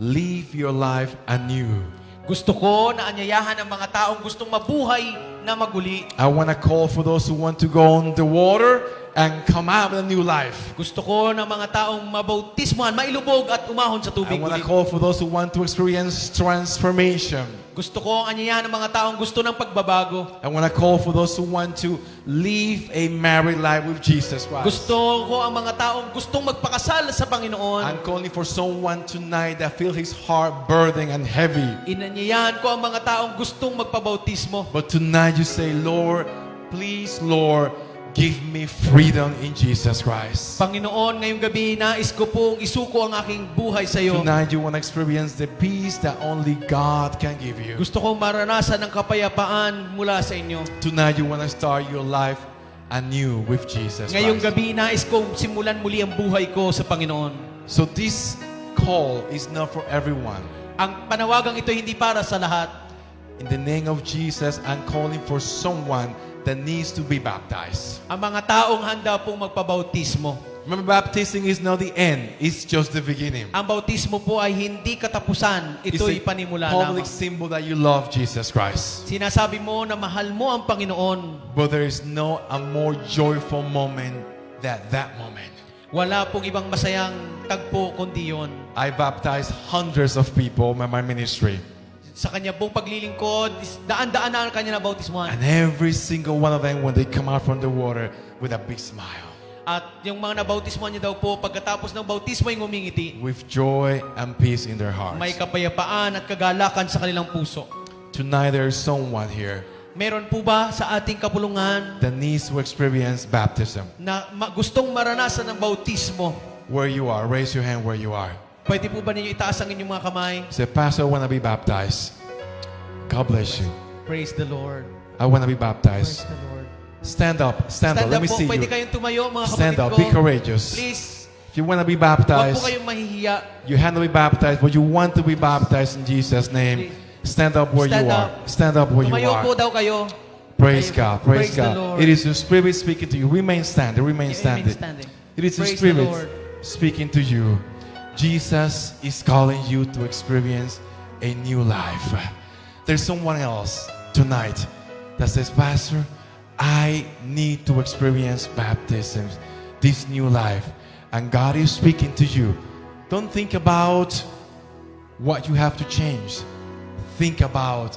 live your life anew. Gusto ko na anyayahan ang mga taong gustong mabuhay na maguli. I want to call for those who want to go on the water and come out with a new life. Gusto ko na mga taong mabautismuhan, mailubog at umahon sa I tubig want to ulit. call for those who want to experience transformation. Gusto ko ang anyayahan ng mga taong gusto ng pagbabago. I want to call for those who want to live a married life with Jesus Christ. Gusto ko ang mga taong gustong magpakasal sa Panginoon. I'm calling for someone tonight that feels his heart burdened and heavy. Inanyayahan ko ang mga taong gustong magpabautismo. But tonight you say, Lord, please, Lord, give me freedom in Jesus Christ. Panginoon, ngayong gabi, nais ko pong isuko ang aking buhay sa iyo. Tonight you want to experience the peace that only God can give you. Gusto kong maranasan ng kapayapaan mula sa inyo. Tonight you want to start your life anew with Jesus Ngayong Christ. gabi, nais kong simulan muli ang buhay ko sa Panginoon. So this call is not for everyone. Ang panawagang ito hindi para sa lahat. In the name of Jesus, I'm calling for someone that needs to be baptized. Ang mga taong handa pong magpabautismo. Remember, baptism is not the end. It's just the beginning. Ang bautismo po ay hindi katapusan. It's Ito'y a panimula public lamang. symbol that you love Jesus Christ. Sinasabi mo na mahal mo ang Panginoon. But there is no a more joyful moment than that moment. Wala pong ibang masayang tagpo kundi yon. I baptized hundreds of people in my ministry. Sa kanya pong paglilingkod, daan-daan na ang kanya na bautismuhan. And every single one of them, when they come out from the water, with a big smile. At yung mga nabautismuhan niya daw po, pagkatapos ng bautismo ay ngumingiti. With joy and peace in their May hearts. kapayapaan at kagalakan sa kanilang puso. Tonight there is someone here Meron po ba sa ating kapulungan that needs to experience baptism. na gustong maranasan ng bautismo? Where you are, raise your hand where you are. Pwede po ba ninyo itaas ang inyong mga kamay? Say, Pastor, I want to be baptized. God bless you. Praise the Lord. I want to be Praise baptized. the Lord. Stand up, stand up. Stand Let up me po. see Pwede you. kayong tumayo, mga Stand kapatid up, ko. be courageous. Please, If you want to be huwag po baptized, kayong mahihiya. you have to be baptized, but you want to be baptized in Jesus' name. Stand up where Stand you are. up. Stand up where you Tumayo po are. daw kayo. Praise Kayo. God, praise the God. Lord. It is the Spirit speaking to you. Remain standing, remain standing. Standing. It is the Praise the Spirit Lord. speaking to you. Jesus is calling you to experience a new life. There's someone else tonight that says, Pastor, I need to experience baptism, this new life. And God is speaking to you. Don't think about what you have to change. Think about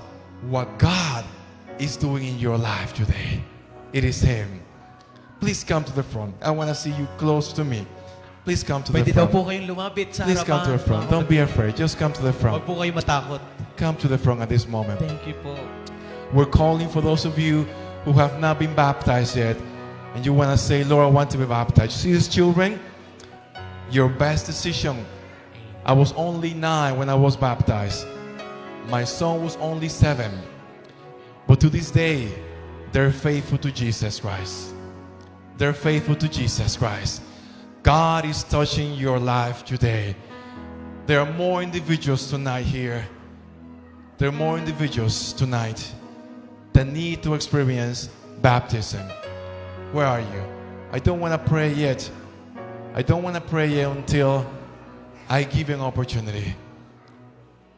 what God is doing in your life today. it is Him. Please come to the front. I want to see you close to me. Please come to the Pwede daw po front. kayong lumapit sa Please come to the front. Don't be afraid. Just come to the Huwag front. po kayong matakot. Come to the front at this moment. Thank you po. We're calling for those of you who have not been baptized yet, and you want to say, Lord, I want to be baptized. See these children? Your best decision. I was only 9 when I was baptized. My son was only 7. But to this day, they're faithful to Jesus Christ. They're faithful to Jesus Christ. God is touching your life today. There are more individuals tonight here. There are more individuals tonight that need to experience baptism. Where are you? I don't want to pray yet. I don't want to pray yet until I give you an opportunity.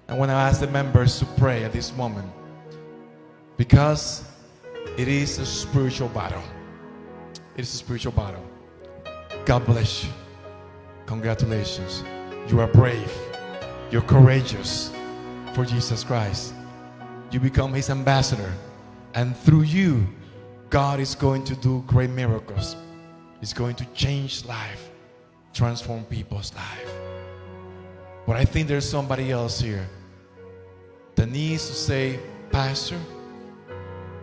I want to ask the members to pray at this moment, because it is a spiritual battle. It is a spiritual battle. God bless you. Congratulations. You are brave. You're courageous for Jesus Christ. You become His ambassador. And through you, God is going to do great miracles. He's going to change life, transform people's life. But I think there's somebody else here that needs to say, Pastor,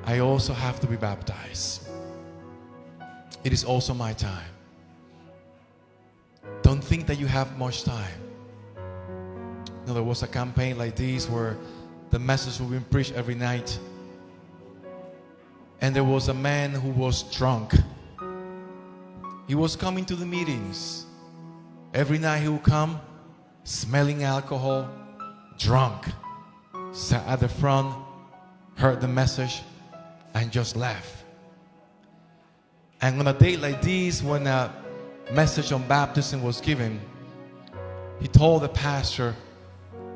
I also have to be baptized. It is also my time. Don't think that you have much time. You know, there was a campaign like this where the message was being preached every night. And there was a man who was drunk. He was coming to the meetings. Every night he would come, smelling alcohol, drunk. Sat at the front, heard the message, and just left. And on a day like this, when a message on baptism was given, he told the pastor,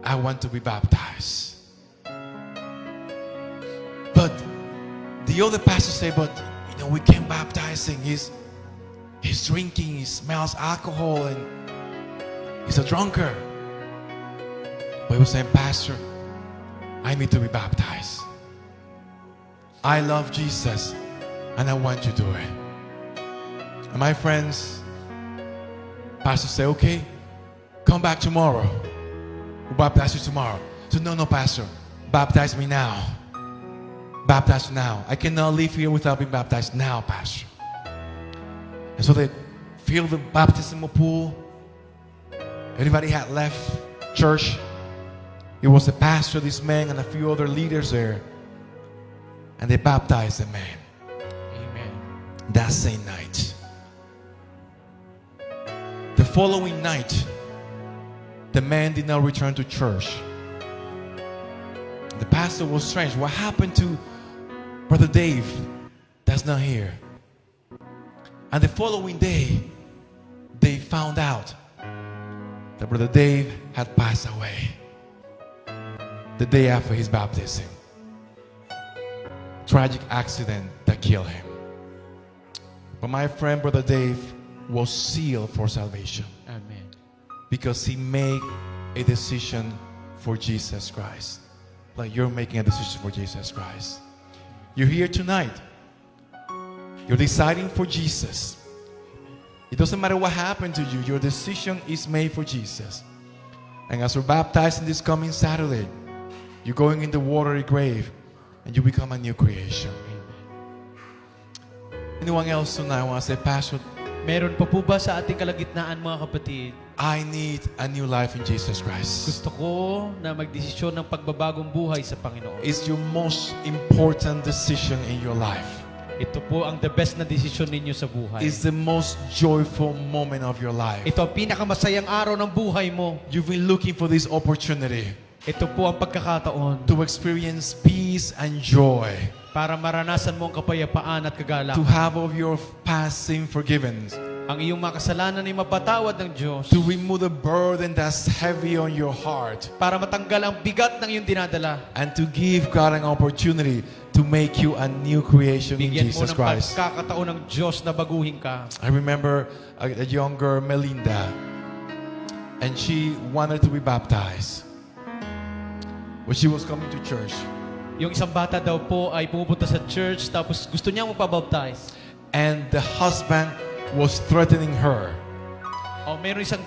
I want to be baptized. But the other pastor said, but you know, we can't baptize him. He's drinking, he smells alcohol, and he's a drunkard. But he was saying, Pastor, I need to be baptized. I love Jesus, and I want you to do it. And my friends, pastor said, okay, come back tomorrow. We'll baptize you tomorrow. So no, pastor, baptize me now. Baptize now. I cannot leave here without being baptized now, pastor. And so they filled the baptismal pool. Everybody had left church. It was the pastor, this man, and a few other leaders there. And they baptized the man. Amen. That same night. The following night, the man did not return to church. The pastor was strange. What happened to Brother Dave? That's not here. And the following day, they found out that Brother Dave had passed away the day after his baptism. Tragic accident that killed him. But my friend, Brother Dave, was sealed for salvation Amen. because he made a decision for Jesus Christ. Like you're making a decision for Jesus Christ. You're here tonight. You're deciding for Jesus. It doesn't matter what happened to you. Your decision is made for Jesus. And as we're baptizing this coming Saturday, you're going in the watery grave and you become a new creation. Anyone else tonight want to say, Pastor, Meron pa po ba sa ating kalagitnaan, mga kapatid? I need a new life in Jesus Christ. Gusto ko na magdesisyon ng pagbabagong buhay sa Panginoon. It's your most important decision in your life. Ito po ang the best na desisyon ninyo sa buhay. It's the most joyful moment of your life. Ito ang pinakamasayang araw ng buhay mo. You've been looking for this opportunity Ito po ang pagkakataon to experience peace and joy, para maranasan mo ang kapayapaan at to kagalakan. have of your past sin forgiven, Ang iyong mga kasalanan ay mapatawad ng Diyos. to remove the burden that's heavy on your heart, Para matanggal ang bigat ng iyong dinadala. and to give God an opportunity to make you a new creation in Bigyan mo Jesus ng Christ. pagkakataon ng Diyos na baguhin ka. I remember a younger Melinda, and she wanted to be baptized. When she was coming to church, Yung isang bata daw po ay pumupunta sa church tapos gusto niya magpabaptize. and the husband was threatening her. O meron isang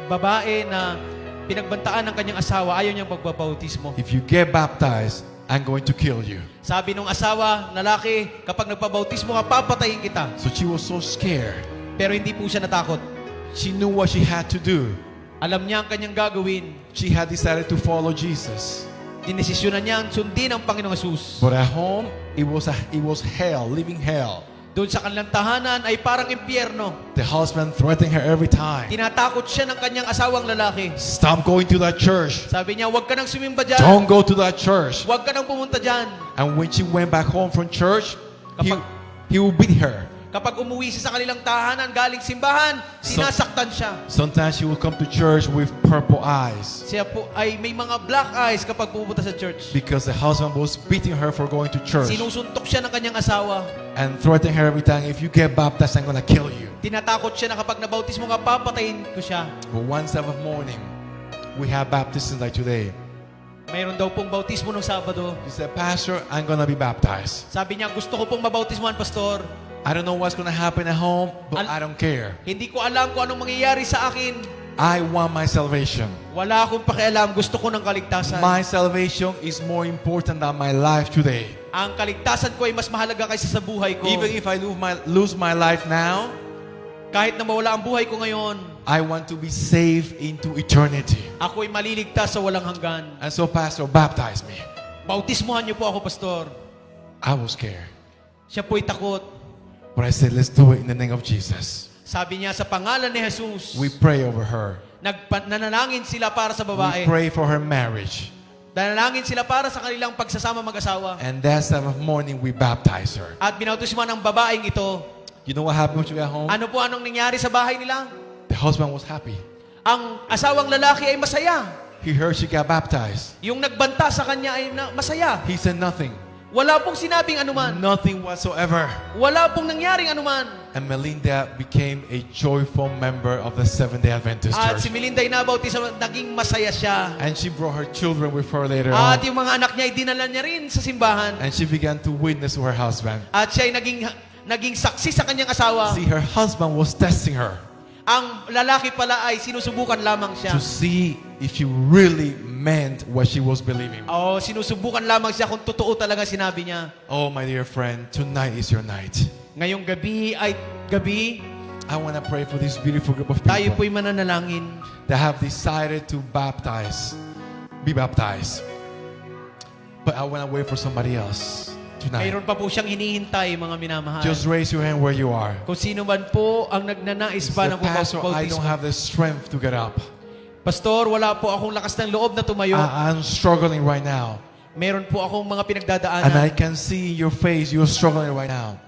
babae na pinagbantaan ng kanyang asawa, ayaw niyang magbabautismo. If you get baptized, I'm going to kill you. Sabi nung asawa, lalaki, kapag nagpabautismo ka, papatayin kita. So she was so scared. Pero hindi po siya natakot. She knew what she had to do. Alam niya ang kanyang gagawin. She had decided to follow Jesus. Dinesisyonan niya ang sundin ang Panginoong Jesus. But at home, it was hell, living hell. Doon sa kanilang tahanan ay parang impyerno. The husband threatening her every time. Tinatakot siya ng kanyang asawang lalaki. Stop going to that church. Sabi niya, huwag ka nang sumimba dyan. Don't go to that church. Huwag ka nang pumunta dyan. And when she went back home from church, Kapag- he would beat her. Kapag umuwi siya sa kanilang tahanan, galing simbahan, sinasaktan siya. Sometimes she would come to church with purple eyes Siya po ay may mga black eyes kapag pupunta sa church. because the husband was beating her for going to church Sinusuntok siya ng kanyang asawa. and threatening her every time, if you get baptized, I'm gonna kill you. Tinatakot siya na kapag nabautismo ka, papatayin ko siya. But one Sabbath morning, we have baptism like today. Mayroon daw pong bautismo nung Sabado. He said, Pastor, I'm gonna be baptized. Sabi niya, gusto ko pong mabautismohan, Pastor. I don't know what's gonna happen at home, but I don't care. Hindi ko alam kung anong mangyayari sa akin. I want my salvation. Wala akong pakialam. Gusto ko ng kaligtasan. My salvation is more important than my life today. Ang kaligtasan ko ay mas mahalaga kaysa sa buhay ko. Even if I lose my life now, Kahit na mawala ang buhay ko ngayon, I want to be saved into eternity. ako ay maliligtas sa walang hanggan. And so, Pastor, baptize me. Bautismohan niyo po ako, Pastor. I was scared. Siya po'y takot. But I said, let's do it in the name of Jesus. Sabi niya, sa pangalan ni Jesus, We pray over her. nanalangin sila para sa We babae. pray for her marriage. Nanalangin sila para sa kanilang pagsasama mag-asawa. And that Sabbath morning, we baptized her. At binautismo ng babaeng ito. You know what happened when she got home? Anong nangyari sa bahay nila? The husband was happy. Ang asawang lalaki ay masaya. He heard she got baptized. Yung nagbanta sa kanya ay masaya. He said nothing. Wala pong sinabing anuman. Nothing whatsoever. Wala pong nangyaring anuman. And Melinda became a joyful member of the Seventh-day Adventist At si Church. Melinda inabautismo, naging masaya siya. And she brought her children with her later At on. yung mga anak niya ay dinala niya rin sa simbahan. And she began to witness to her husband. At siya ay naging saksi sa kanyang asawa. See, her husband was testing her Ang lalaki pala ay sinusubukan lamang siya. to see if she really meant what she was believing. Oo, sinusubukan lamang siya kung totoo talaga sinabi niya. Oh, my dear friend, tonight is your night. Ngayong gabi ay gabi, I want to pray for this beautiful group of tayo people po'y mananalangin. that have decided to be baptized. But I want to wait for somebody else tonight. Mayroon pa po siyang hinihintay, mga minamahal. Just raise your hand where you are. Kung sino man po ang nagnanais pa Say, ng Pastor, I don't bautismo. have the strength to get up. Pastor, wala po akong lakas ng loob na tumayo. I'm struggling right now. Meron po akong mga And pinagdadaanan. I can see in your face you're struggling right now.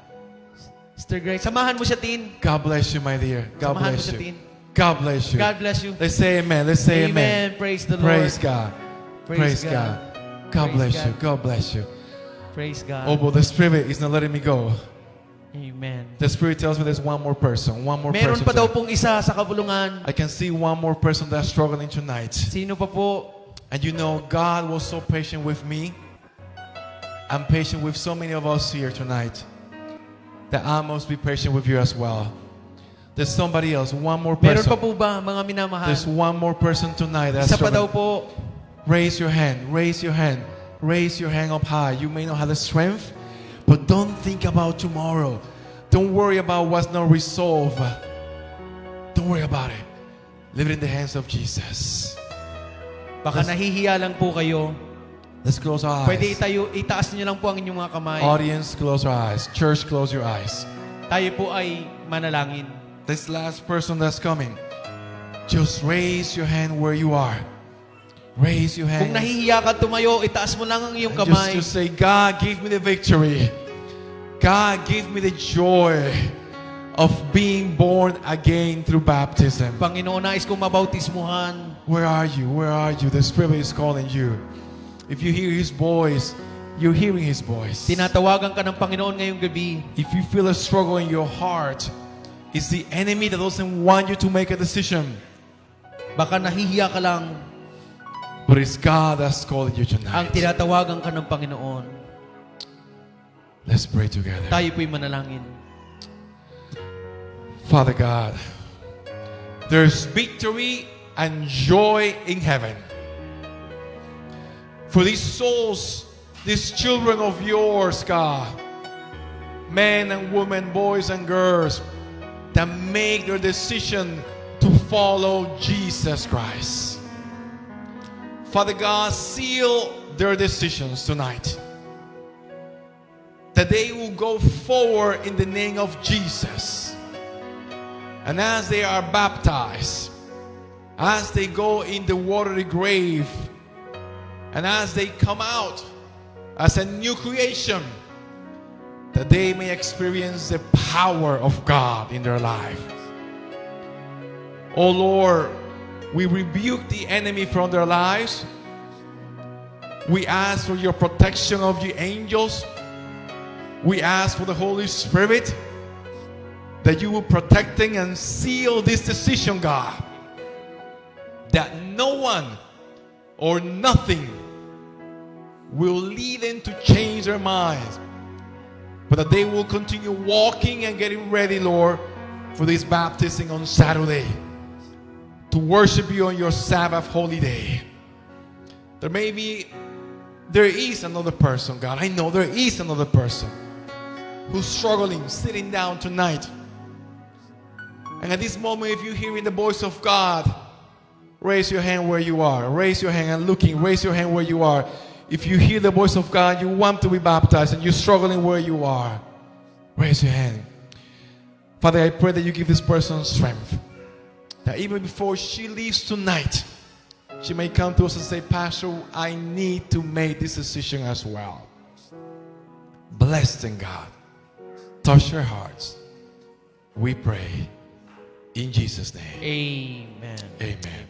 Sister Grace, samahan mo siya, Tin. God bless you, my dear. God Samahan mo bless siya, you. Tin. God bless you. God bless you. Let's say amen. Let's say amen. Amen. Praise the Lord. Praise God. Praise God. God Praise bless God. you. God bless you. Praise God. Oh, but the Spirit is not letting me go. Amen. The Spirit tells me there's one more person. One more Meron person. pa daw tonight. pong isa sa kabulungan. I can see one more person that's struggling tonight. Sino pa po? And you know, God was so patient with me. I'm patient with so many of us here tonight that I must be patient with you as well. There's somebody else, one more Meron pa person. po ba, mga minamahal? There's one more person tonight that's Isa pa daw struggling. po. Raise your hand. Raise your hand. Raise your hand up high. You may not have the strength, but don't think about tomorrow. Don't worry about what's not resolved. Don't worry about it. Leave it in the hands of Jesus. Baka nahihiya lang po kayo. Let's close our Pwede eyes. itaas niyo lang po ang inyong mga kamay. Audience, close your eyes. Church, close your eyes. Tayo po ay manalangin. This last person that's coming, just raise your hand where you are. Raise your Kung hand. nahihiya ka tumayo, itaas mo lang ang iyong And kamay. just say, God, give me the victory. God, give me the joy of being born again through baptism. Panginoon, nais kong mabautismuhan. Where are you? Where are you? The Spirit is calling you. If you hear His voice, you're hearing His voice. Tinatawagan ka ng Panginoon ngayong gabi. If you feel a struggle in your heart, it's the enemy that doesn't want you to make a decision. Baka nahihiya ka lang. But it's God that's calling you Ang tonight. tinatawagan ka ng Panginoon. Let's pray together. Tayo po'y manalangin. Father God, there's victory and joy in heaven for these souls, these children of yours, God, men and women, boys and girls, that make their decision to follow Jesus Christ. Father God, seal their decisions tonight, that they will go forward in the name of Jesus. And as they are baptized, as they go in the watery grave, and as they come out as a new creation, that they may experience the power of God in their life. Oh Lord, we rebuke the enemy from their lives. We ask for your protection of the angels. We ask for the Holy Spirit, that you will protect and seal this decision, God, that no one or nothing will lead them to change their minds, but that they will continue walking and getting ready, Lord, for this baptism on Saturday, to worship you on your Sabbath holy day. There is another person, God. I know there is another person who's struggling, sitting down tonight. And at this moment, if you're hearing the voice of God, raise your hand where you are. Raise your hand and looking. Raise your hand where you are. If you hear the voice of God, you want to be baptized, and you're struggling where you are, raise your hand. Father, I pray that you give this person strength, that even before she leaves tonight, she may come to us and say, Pastor, I need to make this decision as well. Bless them, God. Touch their hearts. We pray in Jesus' name. Amen. Amen.